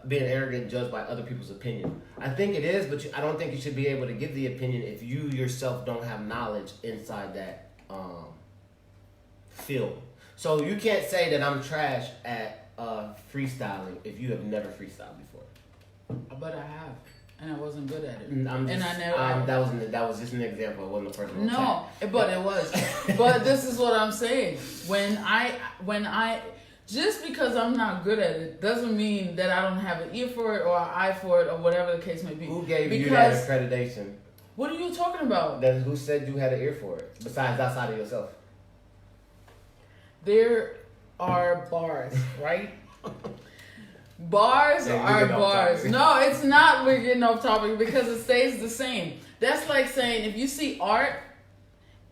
being arrogant judged by other people's opinion? I think it is, but I don't think you should be able to give the opinion if you yourself don't have knowledge inside that field. So you can't say that I'm trash at freestyling if you have never freestyled before. But I have. And I wasn't good at it. That was just an example. It wasn't a personal attack. But it was. But this is what I'm saying. When I just because I'm not good at it doesn't mean that I don't have an ear for it or an eye for it or whatever the case may be. Who gave you that accreditation? What are you talking about? Then who said you had an ear for it besides outside of yourself? There are bars, right? Bars are bars. No, it's not we're getting off topic because it stays the same. That's like saying if you see art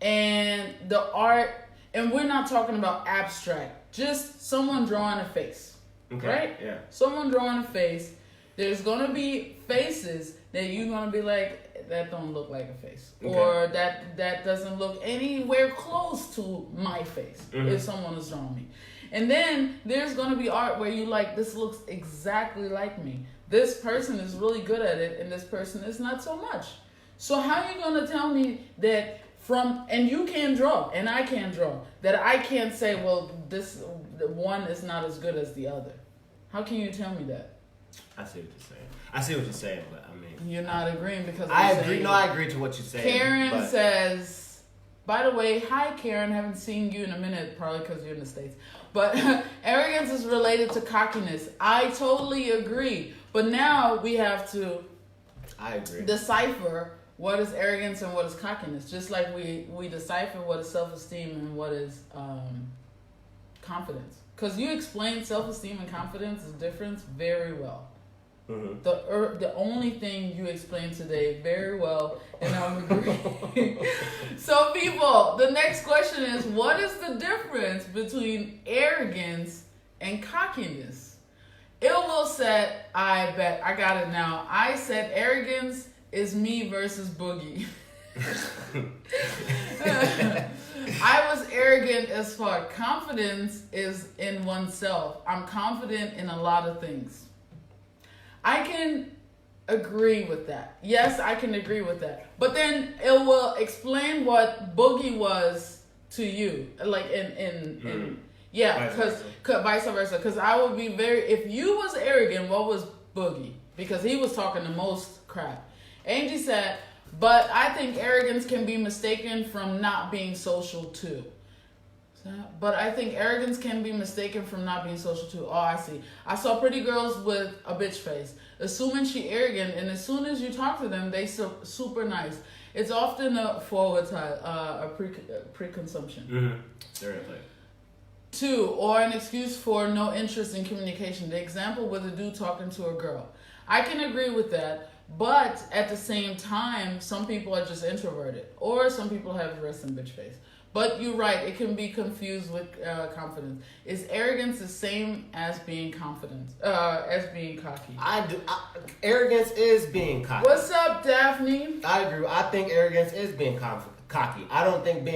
and we're not talking about abstract, just someone drawing a face. Okay. Right? Yeah. Someone drawing a face. There's gonna be faces that you're gonna be like, that don't look like a face. Okay. Or that doesn't look anywhere close to my face if someone is drawing me. And then there's going to be art where you like, this looks exactly like me. This person is really good at it and this person is not so much. So how are you going to tell me that and you can draw and I can draw, that I can't say, well, this one is not as good as the other? How can you tell me that? I see what you're saying. I see what you're saying, but I mean, You're not agreeing because I agree. No, I agree to what you're saying. Karen says, by the way, hi Karen, haven't seen you in a minute, probably because you're in the States. But arrogance is related to cockiness. I totally agree. But now we have to decipher what is arrogance and what is cockiness. Just like we decipher what is self-esteem and what is confidence. Because you explained self-esteem and confidence' difference very well. Mm-hmm. The only thing you explained today very well, and I'm agreeing. So people, the next question is, what is the difference between arrogance and cockiness? Ill Will said, I bet, I got it now. I said arrogance is me versus Boogie. I was arrogant as fuck. Confidence is in oneself. I'm confident in a lot of things. I can agree with that. Yes, I can agree with that. But then it will explain what Boogie was to you. Like yeah, because vice versa. Because I would be if you was arrogant, what was Boogie? Because he was talking the most crap. Angie said, but I think arrogance can be mistaken from not being social too. But I think arrogance can be mistaken from not being social too. Oh, I see. I saw pretty girls with a bitch face, assuming she arrogant, and as soon as you talk to them, they super nice. It's often a preconsumption. Mm-hmm. Seriously. 2, or an excuse for no interest in communication. The example with a dude talking to a girl. I can agree with that, but at the same time, some people are just introverted, or some people have resting bitch face. But you're right, it can be confused with confidence. Is arrogance the same as being confident, as being cocky? Arrogance is being cocky. What's up, Daphne? I agree. I think arrogance is being cocky. I don't think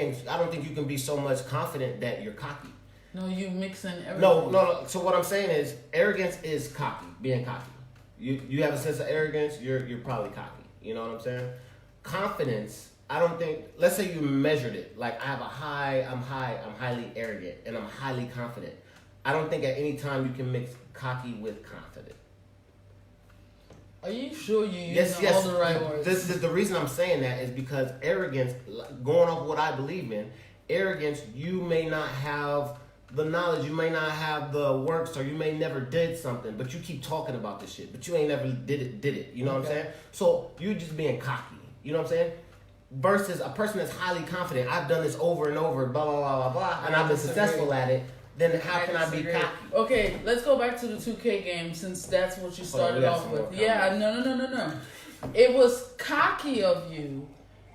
you can be so much confident that you're cocky. No, you mixing everything. No. So what I'm saying is, arrogance is cocky, being cocky. You have a sense of arrogance, you're probably cocky. You know what I'm saying? Confidence, I don't think, let's say you measured it. Like I'm highly arrogant, and I'm highly confident. I don't think at any time you can mix cocky with confident. Are you sure you're using all the right words? The reason I'm saying that is because arrogance, going off what I believe in, arrogance, you may not have the knowledge, you may not have the works, or you may never did something, but you keep talking about this shit, but you ain't never did it. You know what I'm saying? So you're just being cocky. You know what I'm saying? Versus a person that's highly confident. I've done this over and over, blah, blah, blah, blah, blah, and I've been successful at it. Then how can I be cocky? Okay, let's go back to the 2K game, since that's what you started off with. Yeah, no. It was cocky of you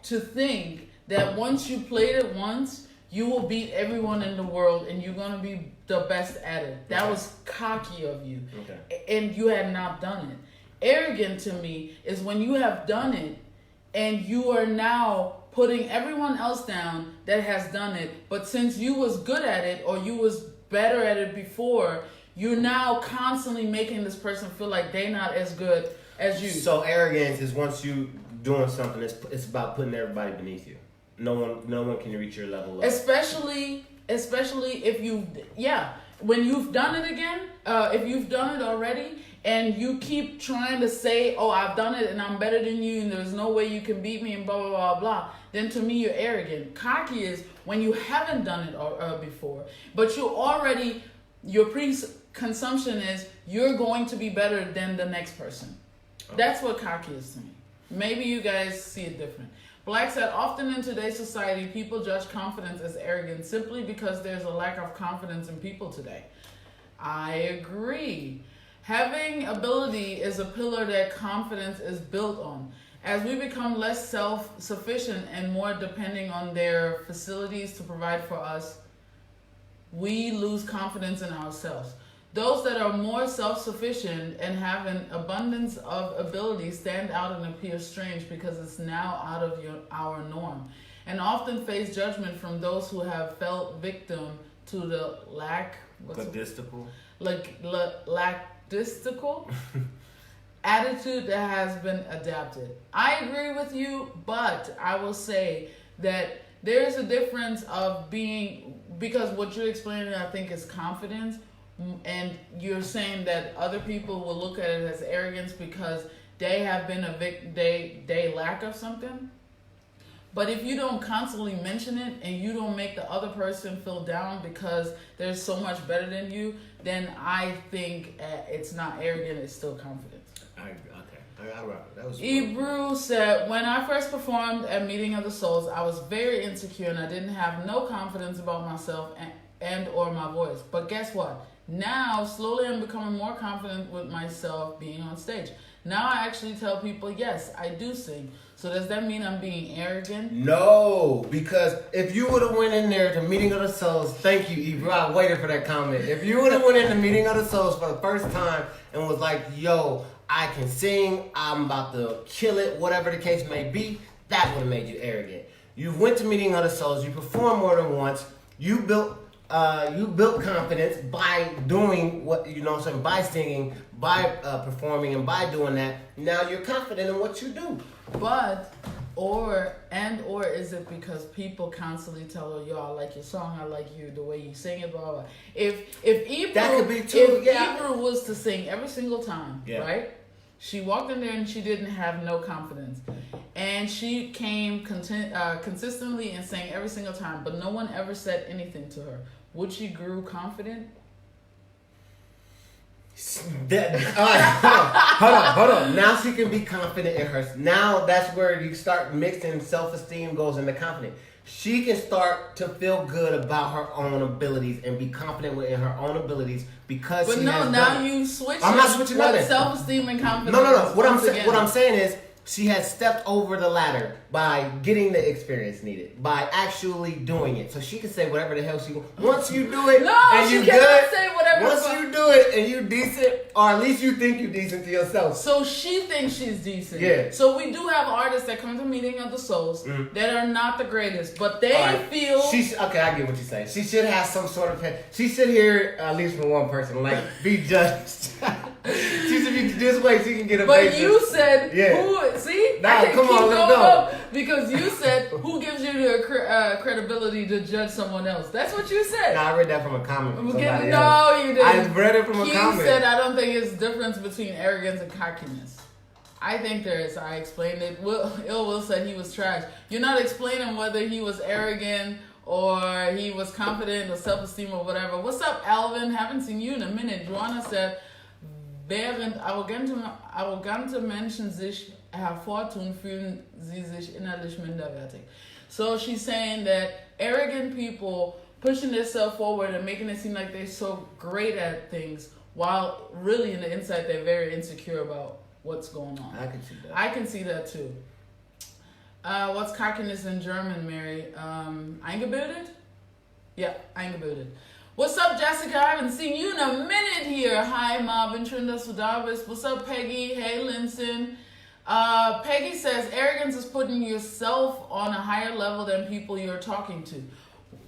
to think that once you played it once, you will beat everyone in the world and you're going to be the best at it. That was cocky of you. Okay. And you had not done it. Arrogant to me is when you have done it and you are now putting everyone else down that has done it. But since you was good at it, or you was better at it before, you're now constantly making this person feel like they're not as good as you. So arrogance is once you doing something, it's about putting everybody beneath you. No one can reach your level up. Especially if when you've done it again, if you've done it already, and you keep trying to say, oh, I've done it and I'm better than you and there's no way you can beat me and blah, blah, blah, blah, then to me you're arrogant. Cocky is when you haven't done it before, but your preconsumption is you're going to be better than the next person. Okay. That's what cocky is to me. Maybe you guys see it different. Black said, often in today's society, people judge confidence as arrogance simply because there's a lack of confidence in people today. I agree. Having ability is a pillar that confidence is built on. As we become less self-sufficient and more depending on their facilities to provide for us, we lose confidence in ourselves. Those that are more self-sufficient and have an abundance of ability stand out and appear strange because it's now out of our norm, and often face judgment from those who have felt victim to the lackadaisical attitude that has been adapted. I agree with you, but I will say that there's a difference of being, because what you're explaining, I think, is confidence, and you're saying that other people will look at it as arrogance because they have been they lack of something. But if you don't constantly mention it and you don't make the other person feel down because they're so much better than you, then I think it's not arrogant, it's still confidence. That was Ebru said, when I first performed at Meeting of the Souls, I was very insecure and I didn't have no confidence about myself and or my voice. But guess what? Now, slowly I'm becoming more confident with myself being on stage. Now I actually tell people, yes, I do sing. So does that mean I'm being arrogant? No, because if you would have went in there to Meeting of the Souls, thank you, Ebru, I waited for that comment. If you would have went into Meeting of the Souls for the first time and was like, yo, I can sing, I'm about to kill it, whatever the case may be, that would have made you arrogant. You went to Meeting of the Souls, you performed more than once, you built confidence by doing what, by singing, by performing, and by doing that. Now you're confident in what you do. But, or is it because people constantly tell her, yo, I like your song, I like you, the way you sing it, blah, blah. If Ebru, that could be too, Ebru was to sing every single time, right? She walked in there and she didn't have no confidence. And she came consistently and sang every single time, but no one ever said anything to her. Would she grew confident? Hold on. Now she can be confident in her. Now that's where you start mixing self-esteem goes into confidence. She can start to feel good about her own abilities and be confident in her own abilities because but she no, has now done it. you switch. I'm not switching nothing. Self-esteem and confidence. No. What I'm saying is she has stepped over the ladder by getting the experience needed, by actually doing it. So she can say whatever the hell she wants. Once you do it and you good, say whatever. once you do it and you decent, or at least you think you decent to yourself. So she thinks she's decent. Yeah. So we do have artists that come to Meeting of the Souls that are not the greatest, but they feel. Okay, I get what you're saying. She should have some sort of. She should hear at least from one person, like be judged. She should be this way. She can get a. But you said who? See, nah, I can come keep on, let's going go. up because you said who gives you the credibility to judge someone else? That's what you said. Nah, I read that from a comment. From somebody else. No, you didn't. I read it from a comment. He said, I don't think it's difference between arrogance and cockiness. I think there is. I explained it. Will said he was trash. You're not explaining whether he was arrogant or he was confident or self-esteem or whatever. What's up, Alvin? Haven't seen you in a minute. Joanna said, während arrogante Menschen sich hervortun, fühlen sie sich innerlich minderwertig. So she's saying that arrogant people pushing themselves forward and making it seem like they're so great at things, while really in the inside they're very insecure about what's going on. I can see that. I can see that too. What's cockiness in German, Mary? Eingebildet? Yeah, eingebildet. What's up, Jessica? I haven't seen you in a minute here. Hi, Marvin. Schön, dass du da bist. What's up, Peggy? Hey, Linson. Peggy says, arrogance is putting yourself on a higher level than people you're talking to.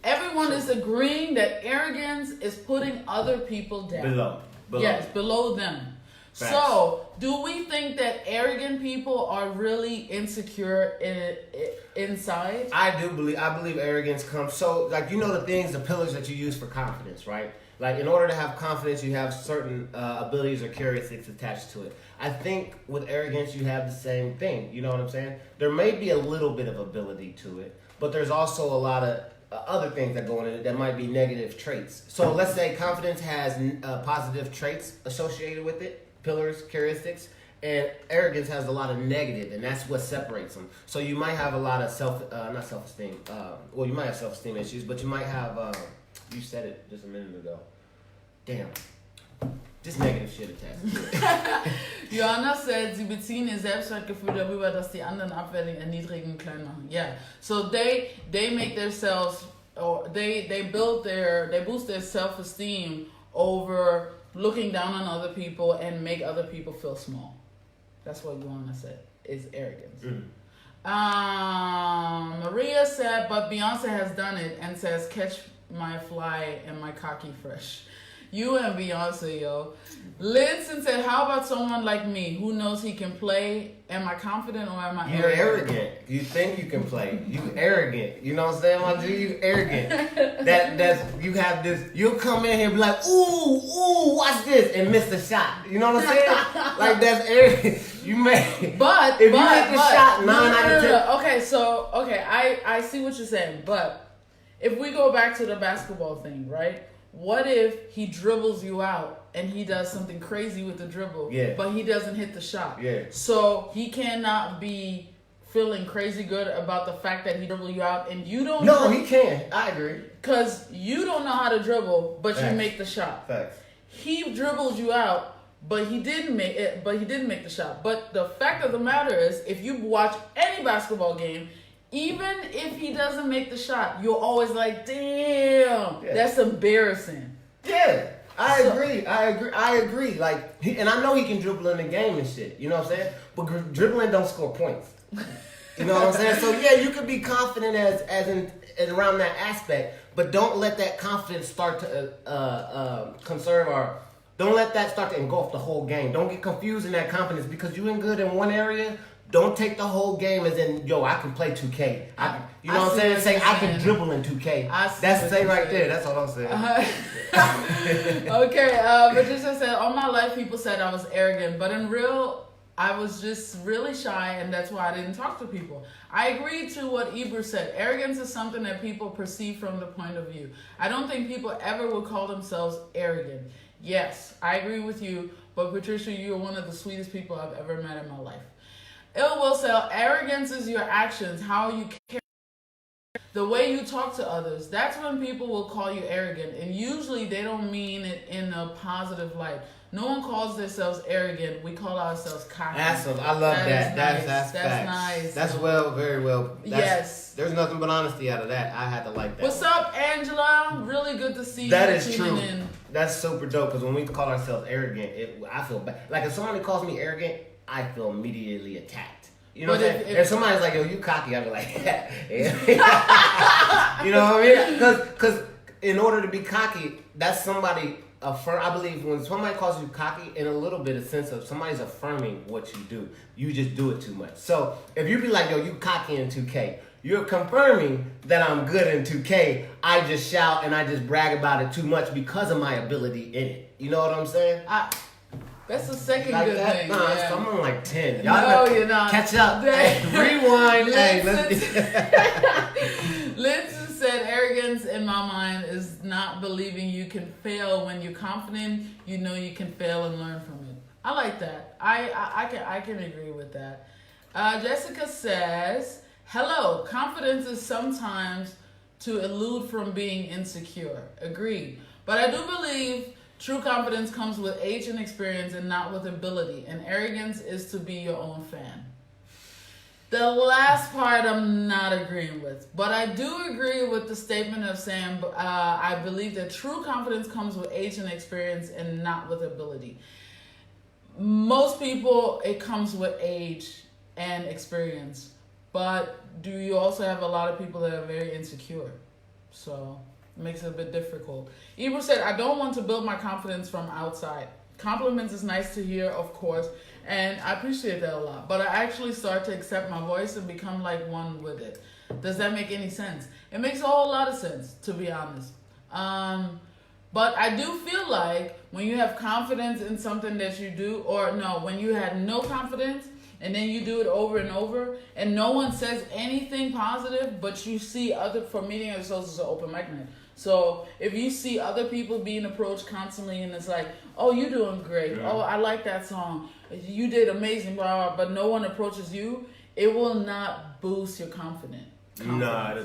Everyone is agreeing that arrogance is putting other people down. Below. Yes, below them. Facts. So, do we think that arrogant people are really insecure inside? I believe arrogance comes. So, like, the things, the pillars that you use for confidence, right? Like, in order to have confidence, you have certain abilities or characteristics attached to it. I think with arrogance, you have the same thing. You know what I'm saying? There may be a little bit of ability to it, but there's also a lot of other things that go in it that might be negative traits. So let's say confidence has positive traits associated with it, pillars, characteristics, and arrogance has a lot of negative, and that's what separates them. So you might have a lot of not self-esteem. You might have self-esteem issues, but you might have. You said it just a minute ago. Damn. Just negative shit attached to it. Joanna said, sie beziehen ihr Selbstwertgefühl darüber, dass die anderen abwerten, erniedrigen, klein machen. Yeah. So they make themselves, or they boost their self-esteem over looking down on other people and make other people feel small. That's what Joanna said, is arrogance. Maria said, but Beyonce has done it and says, catch my fly and my cocky fresh. You and Beyonce, yo. Linson said, how about someone like me who knows he can play? Am I confident or am I You're arrogant. You think you can play. You arrogant. You know what I'm saying, my dude? You arrogant. That's you have this. You'll come in here and be like, ooh, watch this, and miss the shot. You know what I'm saying? Like that's arrogant. You may. But if you hit the shot 9 out of 10. Okay, I see what you're saying, but if we go back to the basketball thing, right? What if he dribbles you out and he does something crazy with the dribble, but he doesn't hit the shot? Yeah. So he cannot be feeling crazy good about the fact that he dribbled you out and you don't. No, he can. I agree. Because you don't know how to dribble, but Facts. you make the shot. Facts. He dribbled you out, but he didn't make it. But he didn't make the shot. But the fact of the matter is, if you watch any basketball game, even if he doesn't make the shot, you're always like, damn, that's embarrassing. Yeah, I agree. Like, and I know he can dribble in the game and shit. You know what I'm saying? But dribbling don't score points. You know what I'm saying? So yeah, you could be confident as in around that aspect, but don't let that confidence start to concern or don't let that start to engulf the whole game. Don't get confused in that confidence because you ain't good in one area. Don't take the whole game as in, yo, I can play 2K. You know what I'm saying? Say, I can dribble in 2K. That's say right there. That's all I'm saying. Okay, Patricia said, all my life people said I was arrogant, but in real, I was just really shy, and that's why I didn't talk to people. I agree to what Ibra said. Arrogance is something that people perceive from the point of view. I don't think people ever would call themselves arrogant. Yes, I agree with you, but Patricia, you're one of the sweetest people I've ever met in my life. Ill will say, arrogance is your actions, how you carry, the way you talk to others. That's when people will call you arrogant, and usually they don't mean it in a positive light. No one calls themselves arrogant. We call ourselves cocky. I love that. That's nice. That's very well. Yes. There's nothing but honesty out of that. I had to like that. What's up, Angela? Really good to see you. That is true. That's super dope because when we call ourselves arrogant, I feel bad. Like if somebody calls me arrogant, I feel immediately attacked. You know what I'm saying? If somebody's like, yo, you cocky, I'd be like, yeah. You know what I mean? Because in order to be cocky, that's somebody I believe when somebody calls you cocky, in a little bit of sense of somebody's affirming what you do. You just do it too much. So if you be like, yo, you cocky in 2K, you're confirming that I'm good in 2K. I just shout and I just brag about it too much because of my ability in it. You know what I'm saying? That's the second like good that? thing. Nah, yeah. I'm on like 10. No, you're not. Catch up. Hey, rewind. Hey, Linton said, arrogance in my mind is not believing you can fail. When you're confident, you know you can fail and learn from it. I like that. I can agree with that. Jessica says, hello, confidence is sometimes to elude from being insecure. Agreed. But I do believe true confidence comes with age and experience and not with ability. And arrogance is to be your own fan. The last part I'm not agreeing with. But I do agree with the statement of saying I believe that true confidence comes with age and experience and not with ability. Most people, it comes with age and experience. But do you also have a lot of people that are very insecure? So it makes it a bit difficult. Ibra said, I don't want to build my confidence from outside. Compliments is nice to hear, of course, and I appreciate that a lot. But I actually start to accept my voice and become like one with it. Does that make any sense? It makes a whole lot of sense, to be honest. But I do feel like when you have confidence in something that you do, or no, when you had no confidence, and then you do it over and over, and no one says anything positive, but you see for meeting yourselves as an open mic night. So if you see other people being approached constantly, and it's like, oh, you're doing great. Yeah. Oh, I like that song. You did amazing, blah, blah, but no one approaches you, it will not boost your confidence. No, yeah.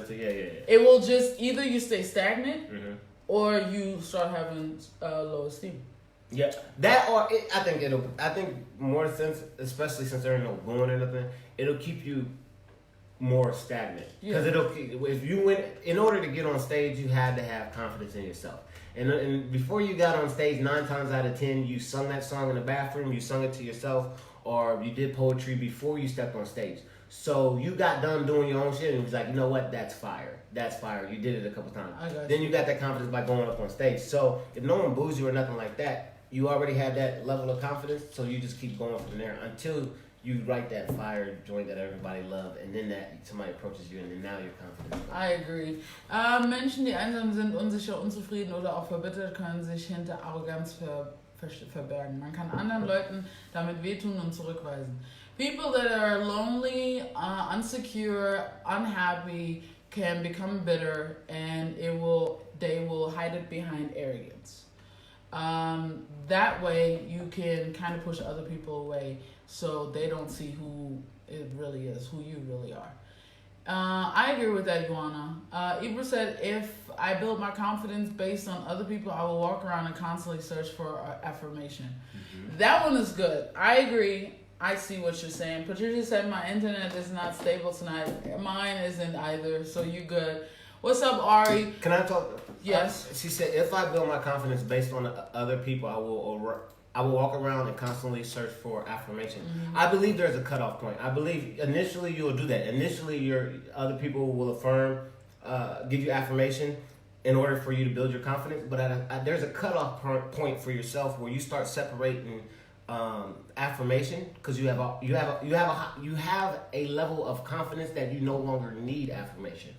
It will just, either you stay stagnant, or you start having low esteem. Yeah, that or I think more sense, especially since there ain't no going or nothing, it'll keep you more stagnant. Because if you went, in order to get on stage, you had to have confidence in yourself. And before you got on stage, 9 times out of 10, you sung that song in the bathroom, you sung it to yourself, or you did poetry before you stepped on stage. So you got done doing your own shit and was like, you know what, that's fire. That's fire. You did it a couple times. Then you got that confidence by going up on stage. So if no one boos you or nothing like that, you already had that level of confidence, so you just keep going from there until you write that fire joint that everybody loved, and then that somebody approaches you, and then now you're confident. I agree. Menschen, die einsam sind, unsicher, unzufrieden oder auch verbittert, können sich hinter Arroganz verbergen. Man kann anderen Leuten damit wehtun und zurückweisen. People that are lonely, insecure, unhappy can become bitter, and they will hide it behind arrogance. That way you can kind of push other people away so they don't see who it really is, who you really are. I agree with that, Iguana. Ibra said, if I build my confidence based on other people, I will walk around and constantly search for affirmation. Mm-hmm. That one is good. I agree. I see what you're saying. Patricia said, my internet is not stable tonight. Mine isn't either, so you good. What's up, Ari? Can I talk? Yes. She said, if I build my confidence based on other people, I will walk around and constantly search for affirmation. Mm-hmm. I believe there's a cutoff point. I believe initially you'll do that. Initially, your other people will affirm, give you affirmation in order for you to build your confidence. But there's a cutoff point for yourself where you start separating affirmation, because you have a level of confidence that you no longer need affirmation.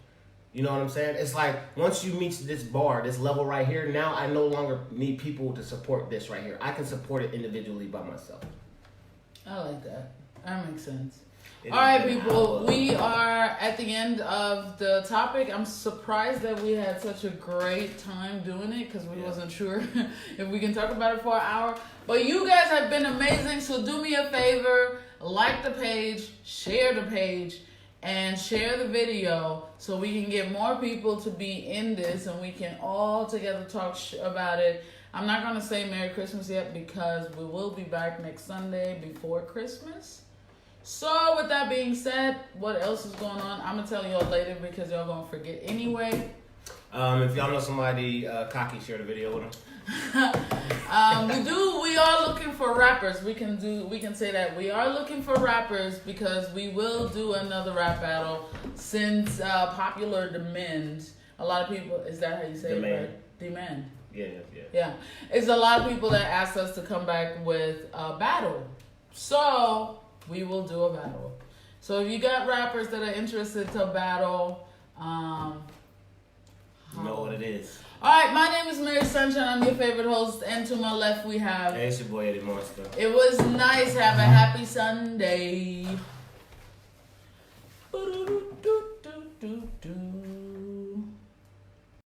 You know what I'm saying? It's like once you reach this bar, this level right here, now I no longer need people to support this right here. I can support it individually by myself. I like that. That makes sense. All right, people, we are at the end of the topic. I'm surprised that we had such a great time doing it, because we wasn't sure if we can talk about it for an hour. But you guys have been amazing, so do me a favor, like the page, share the page, and share the video so we can get more people to be in this and we can all together talk about it. I'm not going to say Merry Christmas yet because we will be back next Sunday before Christmas. So with that being said, what else is going on? I'm going to tell y'all later because y'all going to forget anyway. If y'all know somebody cocky, share the video with them. We are looking for rappers. We can say that we are looking for rappers because we will do another rap battle since popular demand. A lot of people, is that how you say it? Right? Demand. Yeah. It's a lot of people that asked us to come back with a battle. So we will do a battle. So if you got rappers that are interested to battle, you know what it is. Alright, my name is Mary Sunshine. I'm your favorite host. And to my left we have... Hey, it's your boy Eddie Monster. It was nice. Have a happy Sunday.